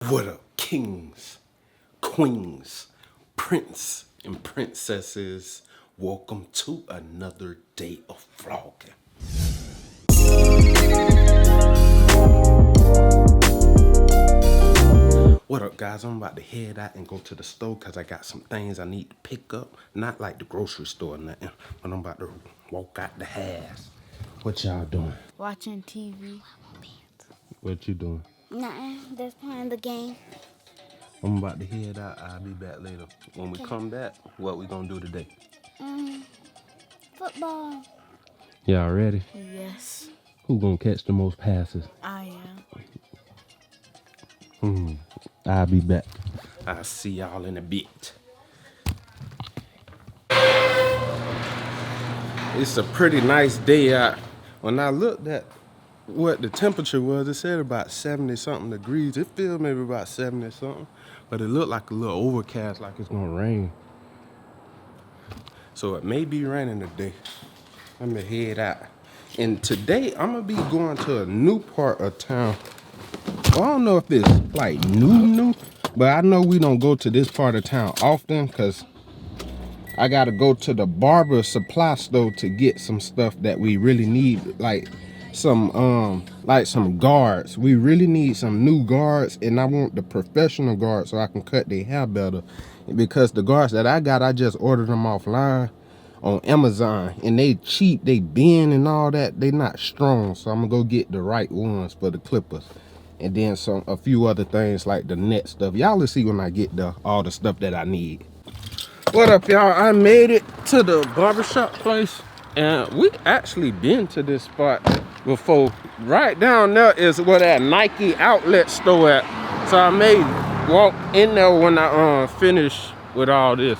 What up, kings, queens, prince, and princesses? Welcome to another day of vlogging. What up, guys? I'm about to head out and go to the store because I got some things I need to pick up. Not like the grocery store or nothing, but I'm about to walk out the house. What y'all doing? Watching TV. What you doing? Nothing. Just playing the game. I'm about to head out. I'll be back later. When we come back, what we gonna do today? Football. Y'all ready? Yes, Who gonna catch the most passes? I am. I'll be back. I'll see y'all in a bit. It's a pretty nice day out. When I looked at what the temperature was, it said about 70 something degrees. It feels maybe about 70 something, but it looked like a little overcast, like it's gonna rain. So it may be raining today. I'm gonna head out. And today I'm gonna be going to a new part of town. I don't know if it's like new, but I know we don't go to this part of town often because I gotta go to the Barber supply store to get some stuff that we really need, like some guards. We really need some new guards, and I want the professional guards so I can cut their hair better. Because the guards that I got, I just ordered them offline on Amazon, and they cheap, they bend and all that. They not strong, so I'm gonna go get the right ones for the clippers. And then a few other things like the net stuff. Y'all will see when I get all the stuff that I need. What up, y'all? I made it to the barbershop place, and we actually been to this spot before. Right down there is where that Nike outlet store at. So I may walk in there when I finish with all this.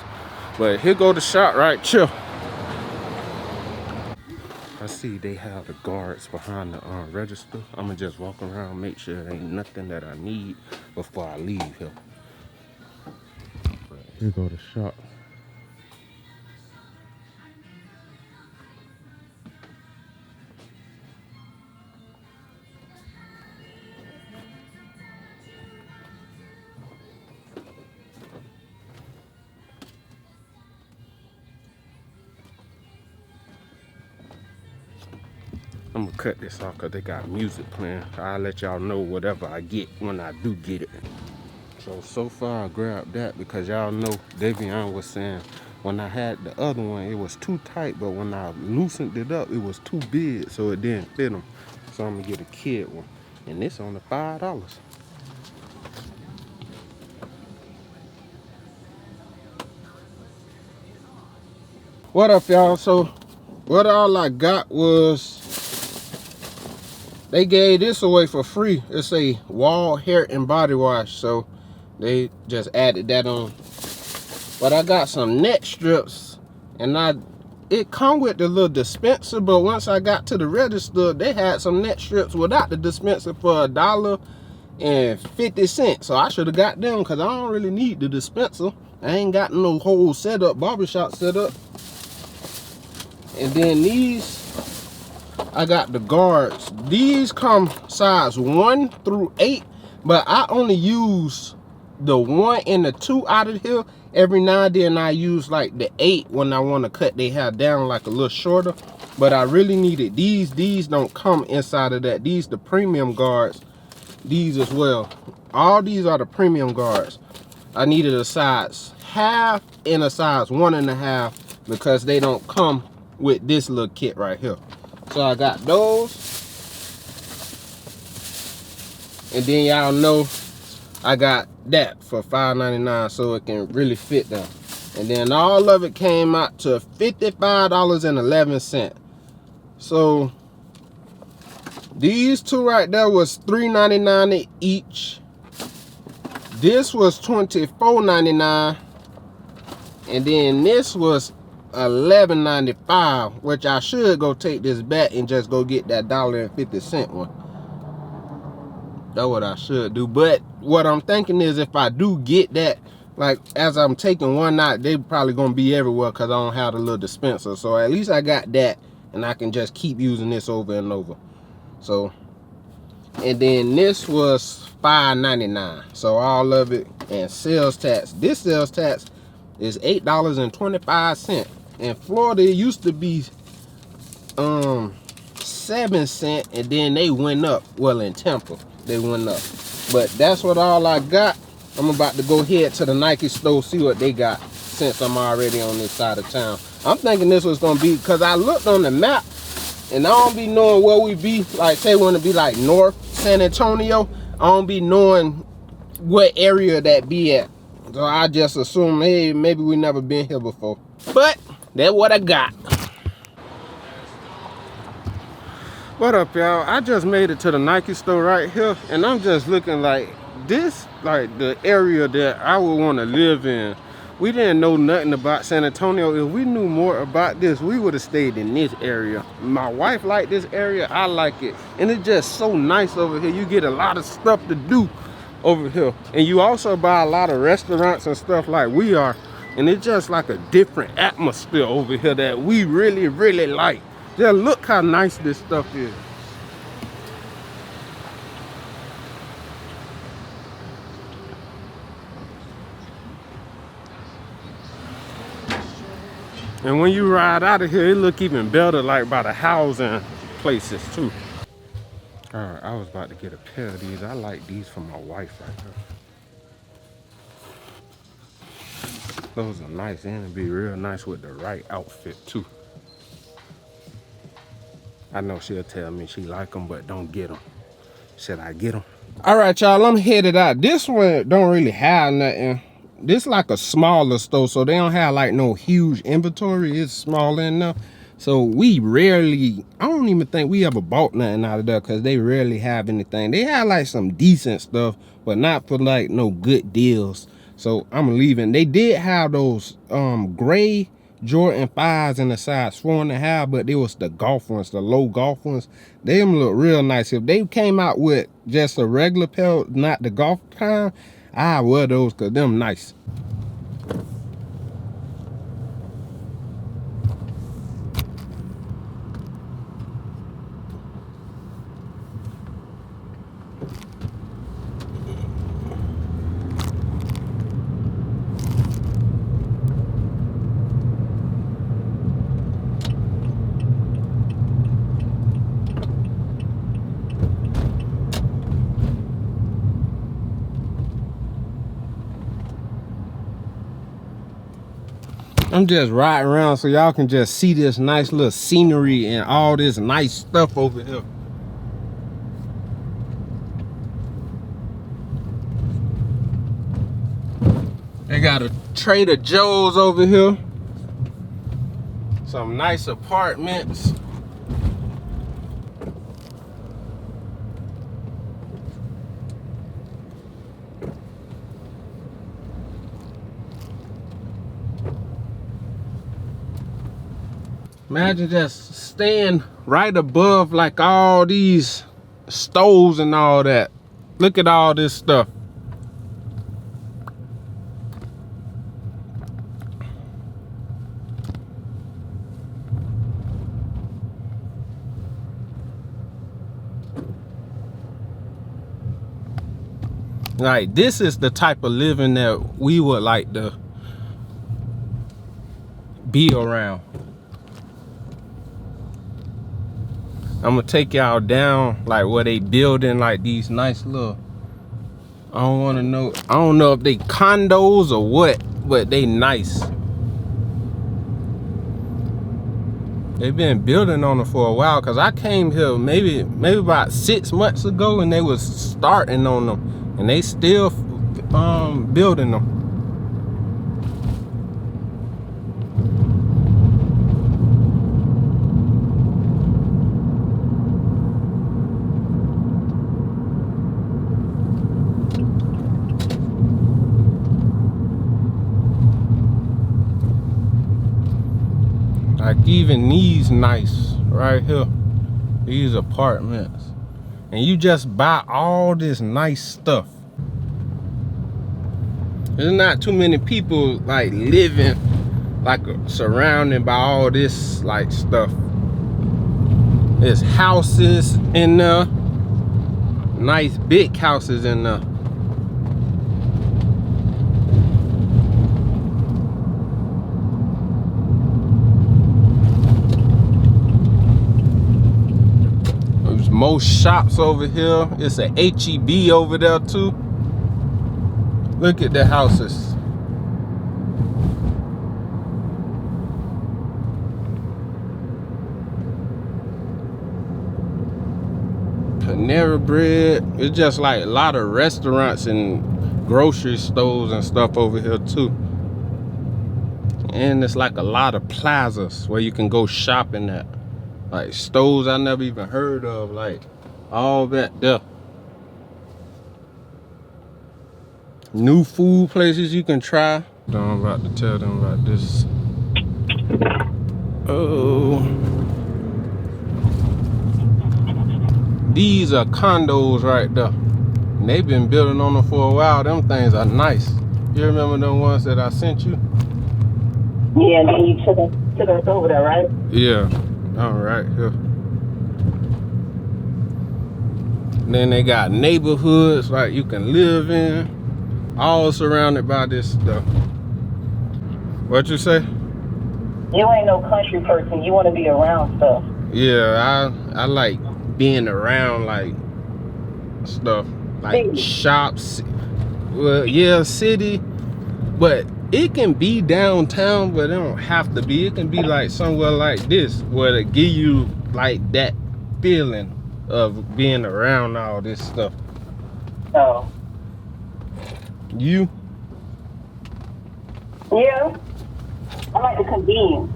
But here go the shop right here. I see they have the guards behind the register. I'm gonna just walk around, make sure there ain't nothing that I need before I leave here. But here go the shop. I'm gonna cut this off because they got music playing. I'll let y'all know whatever I get when I do get it. So far I grabbed that because y'all know Davion was saying when I had the other one, it was too tight, but when I loosened it up, it was too big, so it didn't fit him. So I'm gonna get a kid one. And this only $5. What up, y'all? So what all I got was, they gave this away for free. It's a wall hair and body wash, so they just added that on. But I got some neck strips, and it come with the little dispenser, but once I got to the register, they had some neck strips without the dispenser for $1.50. So I should have got them because I don't really need the dispenser. I ain't got no whole setup, barbershop setup. And then these, I got the guards. These come size 1 through 8, but I only use the 1 and the 2 out of here. Every now and then I use like the 8 when I want to cut their hair down like a little shorter. But I really needed these. These don't come inside of that. These the premium guards. These as well. All these are the premium guards. I needed a size 1/2 and a size 1.5 because they don't come with this little kit right here. So I got those. And then y'all know I got that for $5.99 so it can really fit them. And then all of it came out to $55.11. So these two right there was $3.99 each. This was $24.99. And then this was $11.95, which I should go take this back and just go get that $1.50 one. That's what I should do. But what I'm thinking is if I do get that, like as I'm taking one out, they probably gonna be everywhere because I don't have the little dispenser. So at least I got that, and I can just keep using this over and over. So And then this was $5.99. So all of it, and sales tax. This sales tax is $8.25. In Florida, it used to be 7 cents, and then they went up. Well, in Tampa, they went up. But that's what all I got. I'm about to go head to the Nike store, see what they got, since I'm already on this side of town. I'm thinking this was gonna be, because I looked on the map, and I don't be knowing where we be. Like, say we want to be like North San Antonio, I don't be knowing what area that be at. So I just assume, hey, maybe we never been here before. But that's what I got. What up, y'all? I just made it to the Nike store right here, and I'm just looking like this, like the area that I would want to live in. We didn't know nothing about San Antonio. If we knew more about this, we would have stayed in this area. My wife liked this area, I like it. And it's just so nice over here. You get a lot of stuff to do over here. And you also buy a lot of restaurants and stuff like we are. And it's just like a different atmosphere over here that we really, really like. Just look how nice this stuff is. And when you ride out of here, it look even better, like by the housing places too. All right, I was about to get a pair of these. I like these for my wife right here. Those are nice, and it'd be real nice with the right outfit too. I know she'll tell me she like them, but don't get them. Should I get them? All right, y'all, I'm headed out. This one don't really have nothing. This like a smaller store, so they don't have like no huge inventory. It's small enough. So we rarely, I don't even think we ever bought nothing out of there, because they rarely have anything. They have like some decent stuff, but not for like no good deals. So I'm leaving. They did have those gray Jordan 5s in the size 4.5, but they was the golf ones, the low golf ones. They look real nice. If they came out with just a regular pair, not the golf kind, I wear those, because them nice. I'm just riding around so y'all can just see this nice little scenery and all this nice stuff over here. They got a Trader Joe's over here. Some nice apartments. Imagine just staying right above like all these stoves and all that. Look at all this stuff. Like, this is the type of living that we would like to be around. I'm gonna take y'all down like where they building like these nice little, I don't know if they condos or what, but they nice. They've been building on them for a while, because I came here maybe about 6 months ago, and they was starting on them, and they still building them. Like even these nice right here, these apartments, and you just buy all this nice stuff. There's not too many people like living like surrounded by all this like stuff. There's houses in there. nice big houses in there. There's more shops over here. It's a HEB over there too. Look at the houses. Panera Bread. It's just like a lot of restaurants and grocery stores and stuff over here too. And it's like a lot of plazas where you can go shopping at. Like stores I never even heard of, like all that there. New food places you can try. I'm about to tell them about this. Oh. These are condos right there. And they've been building on them for a while. Them things are nice. You remember them ones that I sent you? Yeah, and then you took us over there, right? Yeah. All right, here. Then they got neighborhoods like you can live in, all surrounded by this stuff. What you say? You ain't no country person. You want to be around stuff. Yeah, I like being around like stuff like City. shops. Well, yeah, city, but it can be downtown, but it don't have to be. It can be like somewhere like this where they give you like that feeling of being around all this stuff. Oh. You? Yeah. I like the convenience.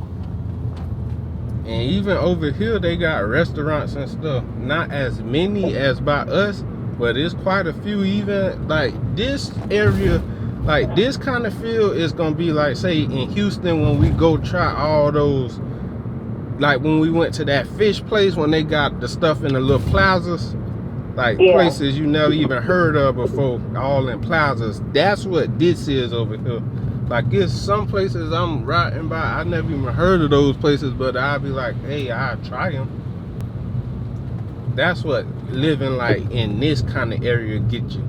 And even over here, they got restaurants and stuff. Not as many as by us, but it's quite a few. Even like this area, like this kind of feel is gonna be like, say, in Houston when we go try all those, like when we went to that fish place when they got the stuff in the little plazas, like places you never even heard of before, all in plazas. That's what this is over here. Like it's some places I'm riding by, I never even heard of those places, but I'll be like, hey, I'll try them. That's what living like in this kind of area get you.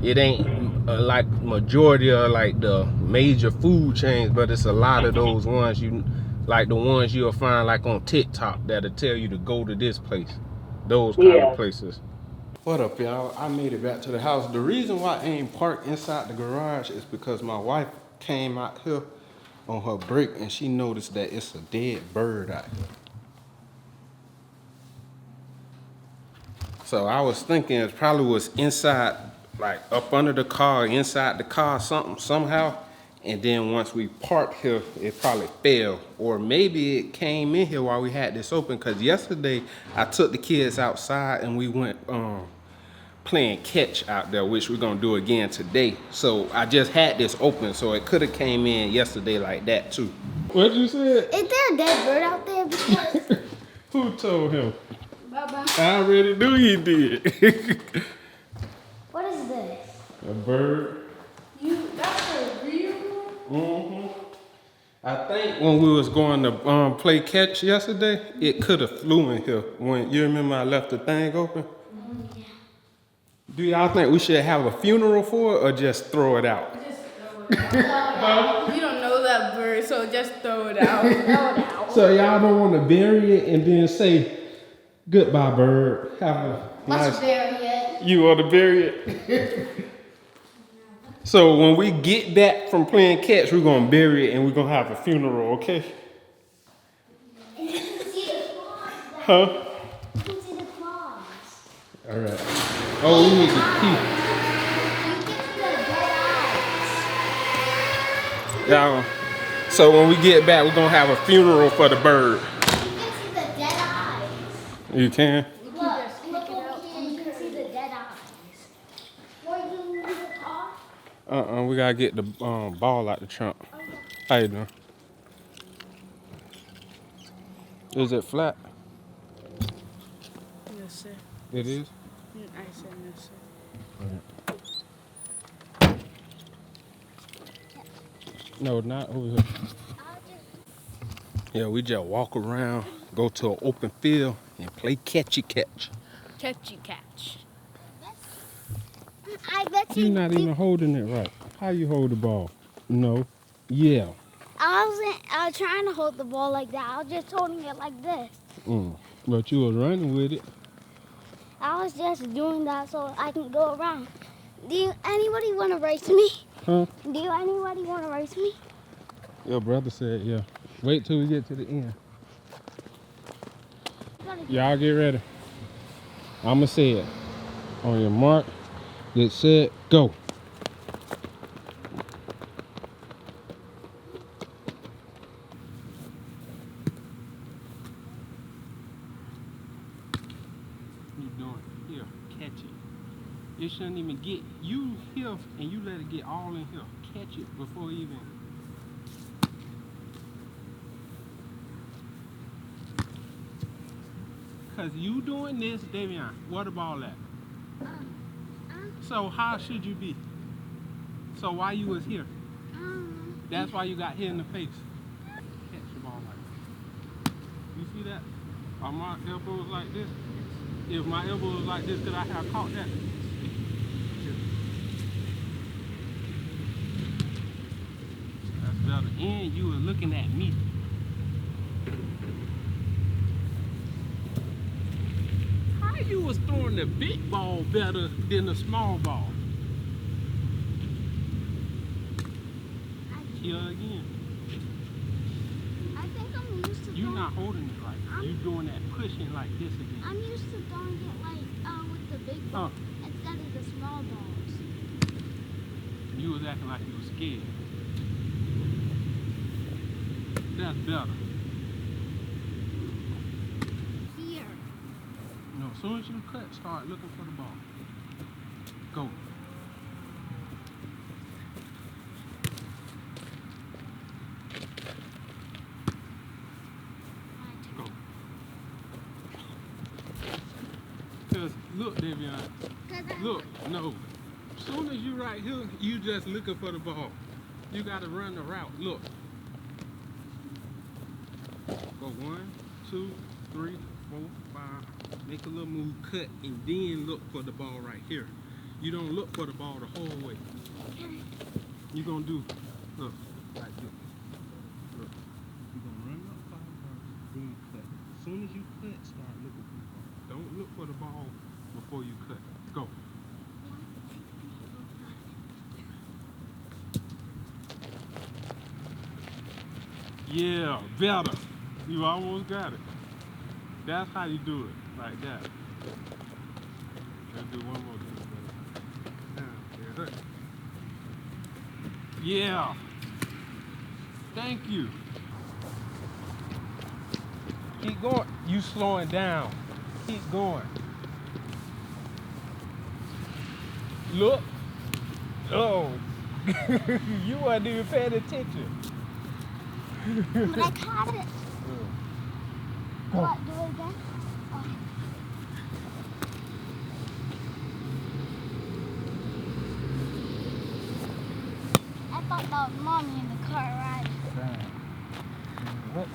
It ain't like majority of like the major food chains, but it's a lot of those ones you like, the ones you'll find like on TikTok that'll tell you to go to this place. Those kind of places. What up, y'all? I made it back to the house. The reason why I ain't parked inside the garage is because my wife came out here on her break and she noticed that it's a dead bird out here. So I was thinking it probably was inside, like up under the car, inside the car, somehow. And then once we parked here, it probably fell. Or maybe it came in here while we had this open, because yesterday I took the kids outside and we went playing catch out there, which we're gonna do again today. So I just had this open, so it could have came in yesterday like that too. What you said? Is there a dead bird out there? Because Who told him? Baba. I already knew he did. What is this? A bird. That's a real one? I think when we was going to play catch yesterday, it could have flew in here. When you remember I left the thing open? Yeah. Do y'all think we should have a funeral for it or just throw it out? Just throw it out. You don't know that bird, so just throw it out. Throw it out. So y'all don't want to bury it and then say, goodbye, bird. Have a Let's nice... bury it. You want to bury it? So when we get back from playing catch, we're going to bury it and we're going to have a funeral, okay? And you can see the claws. Huh? You can see the claws. All right. Oh, we need to keep. You can see the dead eyes. Y'all. So when we get back, we're going to have a funeral for the bird. You can see the dead eyes. You can? Look over here. You can see the dead eyes. Or you can move the car. We got to get the ball out the trunk. How you doing? Is it flat? No, sir. It is? I said no, sir. No, not over here. Yeah, we just walk around, go to an open field, and play catchy catch. Catchy catch. That's You're not even holding it right. How you hold the ball? No. Yeah. I was trying to hold the ball like that. I was just holding it like this. But you was running with it. I was just doing that so I can go around. Anybody want to race me? Huh? Do anybody want to race me? Your brother said, yeah. Wait till we get to the end. Y'all get ready. I'ma say it. On your mark, get set, go. You doing it. Here, catch it. It shouldn't even get you here and you let it get all in here. Catch it before even. Cause you doing this, Davion, what the ball at? So how should you be? So why you was here? That's why you got hit in the face. Catch the ball like that. You see that? Are my elbows like this? If my elbow was like this, could I have caught that? That's better. And you were looking at me. How you was throwing the big ball better than the small ball? Here again. I think I'm used to You're not holding it right. You're doing that pushing like this again. I'm used to throwing it like with the big ball instead of the small balls. You was acting like you was scared. That's better. Here. No, as soon as you cut, start looking for the ball. Go. Go. Cause look, Davion. Look, no. As soon as you right here, you just looking for the ball. You gotta run the route. Look. Go 1, 2, 3, 4, 5. Make a little move, cut, and then look for the ball right here. You don't look for the ball the whole way. You're gonna do, look, like this. Look. You're gonna run up 5 yards, then cut. As soon as you cut, start looking for the ball. Don't look for the ball before you cut. Go. Yeah, better. You almost got it. That's how you do it, like that. Let's do one more. Down, yeah. Thank you. Keep going. You slowing down. Keep going. Look. Oh. You weren't even paying attention. But I caught it. What? Do it again? Oh. I thought that was mommy in the car ride. What?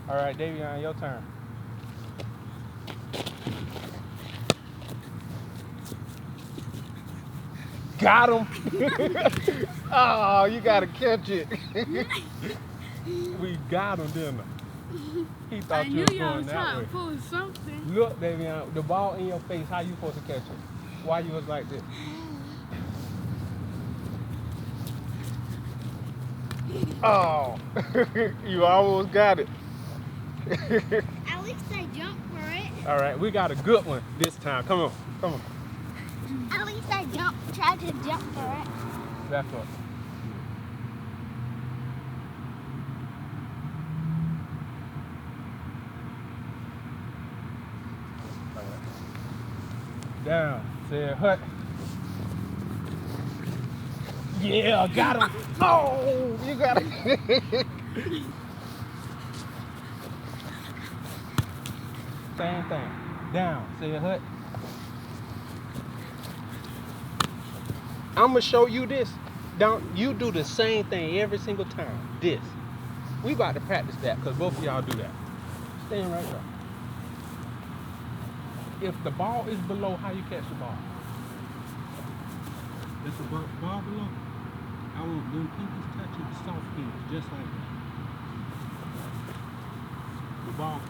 All right, Davion, your turn. Got him. Oh, you gotta catch it. We got him, didn't we? He thought you was going that way. Pull something. Look, Davion, the ball in your face. How you supposed to catch it? Why you was like this? Oh, you almost got it. At least I jumped for it. All right, we got a good one this time. Come on, come on. At least I tried to jump for it. Back up. All right. Down. Say hut. Yeah, got him. Oh, you got it. Same thing. Down. Say hut. I'm gonna show you this. Don't you do the same thing every single time. This. We about to practice that because both of y'all do that. Stand right there. If the ball is below, how you catch the ball? If the ball below, I want them pinkies touching the soft hinge, just like that. The ball,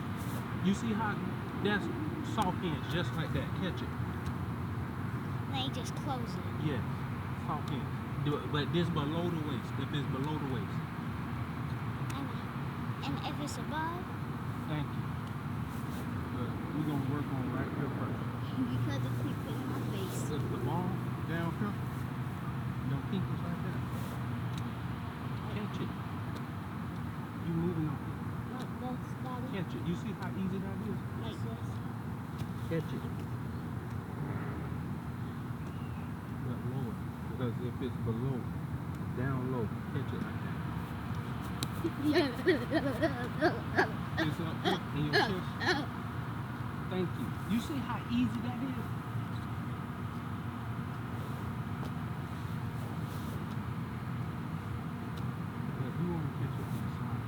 you see how that's soft hinge, just like that. Catch it. Then you just close it. Yes, soft hinge. But this below the waist. If it's below the waist. And if it's above? Thank you. But we're gonna work on right here first. Because it keeps in my face. If the ball down here, no pinkies right there. Catch it. You moving on. Like this, Daddy. Catch it. You see how easy that is? Like this. Catch it. But lower. Because if it's below, down low, catch it like that. It's up here in your chest. Thank you. You see how easy that is? But you want to catch it on the side.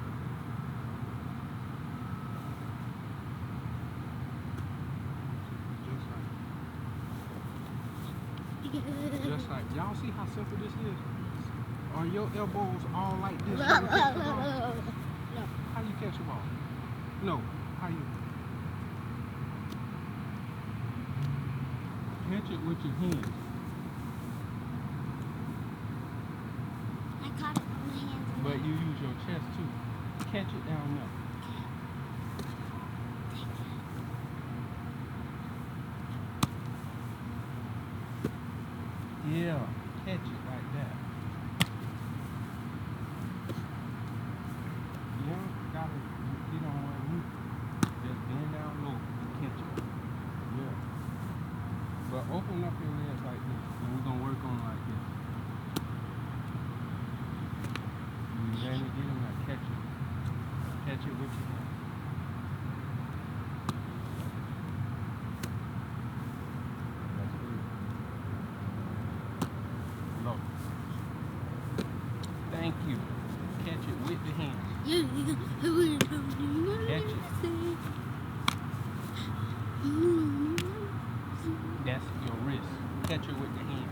Just like, y'all see how simple this is? Are your elbows all like this? How you catch the ball? No. How you catch a ball? No. How you? Catch it with your hands. I caught it with my hands. But you use your chest too. Catch it down there. Yeah, catch it like that. You don't gotta, you don't want to move. Just bend down low and catch it. Yeah. But open up your legs like this, and we're gonna work on like this. You ready to get him? Like catch it. Catch it with your hand. That's good. Low. Thank you. Catch it with the hand. Catch it. That's your wrist. Catch it with the hand.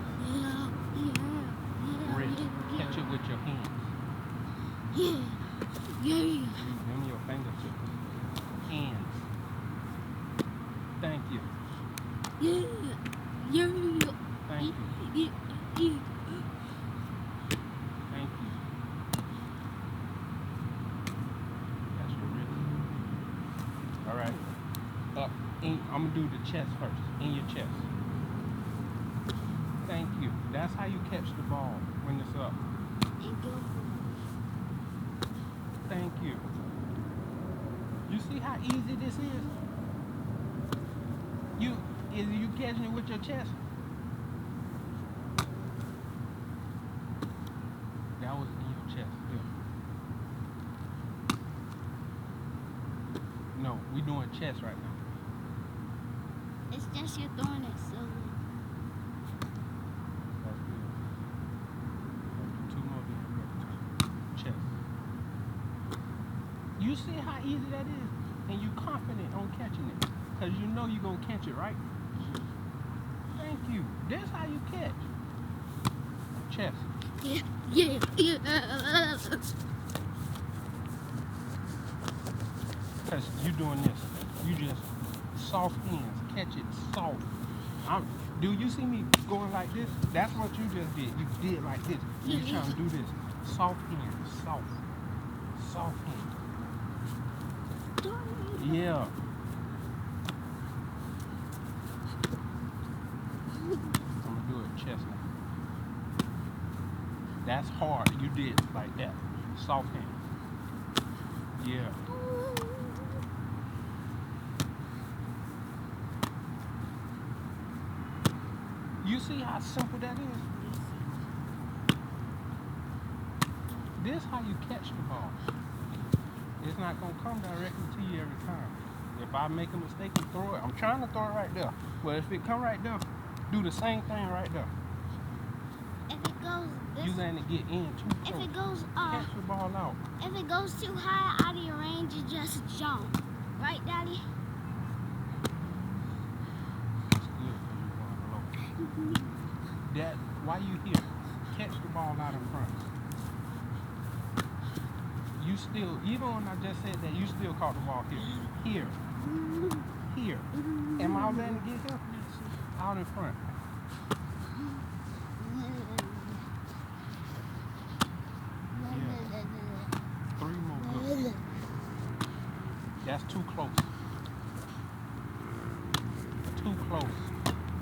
Wrist. Catch it with your hands. Give me your fingertips. Hands. Thank you. Thank you. Thank you. That's your wrist. All right. Up. I'm gonna do the chest first. In your chest. Thank you. That's how you catch the ball when it's up. Thank you. You see how easy this is? You catching it with your chest? That was in your chest. Yeah. No, we doing chest right now. It's just you're throwing it slowly. That's good. Two more then. Chest. You see how easy that is? And you confident on catching it. Because you know you're going to catch it, right? Thank you. That's how you catch. Chest. Because you doing this. You just soft hands. Catch it soft. Do you see me going like this? That's what you just did. You did like this. You trying to do this. Soft hands. Soft. Soft hands. Yeah. I'm gonna do it chest now. That's hard. You did like that. Soft hand. Yeah. You see how simple that is? This how you catch the ball. It's not gonna come directly to you every time. If I make a mistake and throw it, I'm trying to throw it right there. But if it come right there, do the same thing right there. If it goes this, You letting it get in too if close. it goes Catch the ball out. if it goes too high out of your range, you just jump. Right, Daddy? It's good because you're going low. Dad, why you here? Catch the ball out in front. You still, even when I just said that, you still caught the ball here. Here. Here. Am I letting it get here? Out in front. Yeah. 3 more good. That's too close. Too close.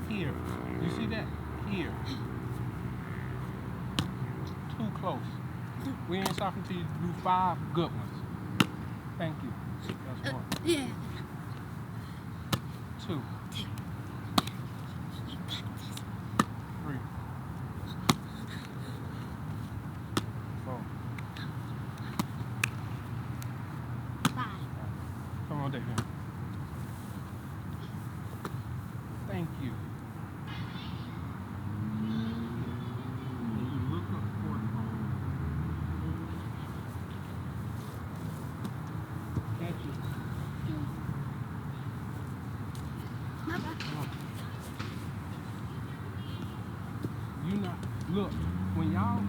Here. You see that? Here. Too close. We ain't stopping till you do 5 good ones. Thank you. That's 1. Yeah. 2. 3. 4. 5. Come on, David. Thank you. And you look up for the ball. Catch it. Come on. You not look when y'all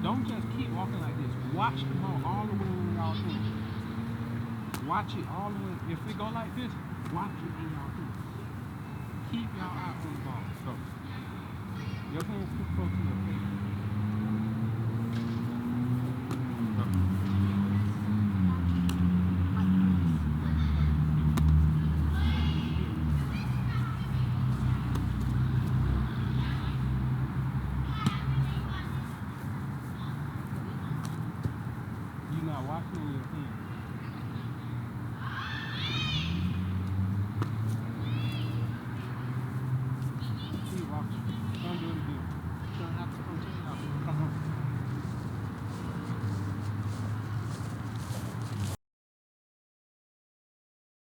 don't just keep walking like this. Watch the ball all the way when y'all through. Watch it all the way. If it go like this, watch it when y'all through. Keep y'all eye on the ball. So your hands too close to your face.